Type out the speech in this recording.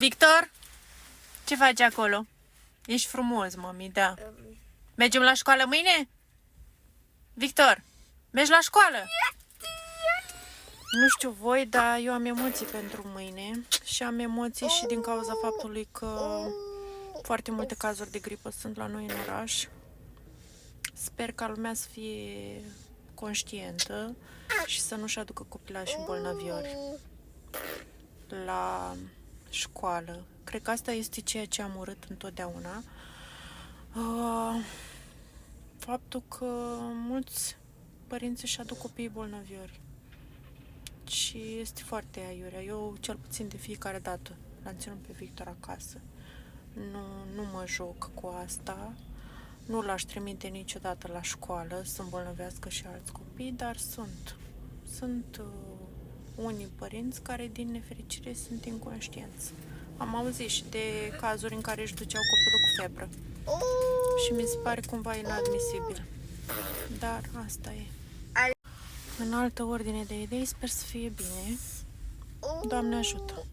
Victor? Ce faci acolo? Ești frumos, mami, da. Mergem la școală mâine? Victor, mergi la școală? Nu știu voi, dar eu am emoții pentru mâine și am emoții și din cauza faptului că foarte multe cazuri de gripă sunt la noi în oraș. Sper ca lumea să fie conștientă și să nu-și aducă copilașii bolnaviori la școală. Cred că asta este ceea ce am urât întotdeauna. Faptul că mulți părinți își aduc copiii bolnaviori. Și este foarte aiurea. Eu, cel puțin de fiecare dată, l-am ținut pe Victor acasă. Nu mă joc cu asta. Nu l-aș trimite niciodată la școală să îmbolnăvească și alți copii, dar sunt unii părinți care, din nefericire, sunt inconștienți. Am auzit și de cazuri în care își duceau copilul cu febră. Și mi se pare cumva inadmisibil. Dar asta e. În altă ordine de idei, sper să fie bine. Doamne ajută!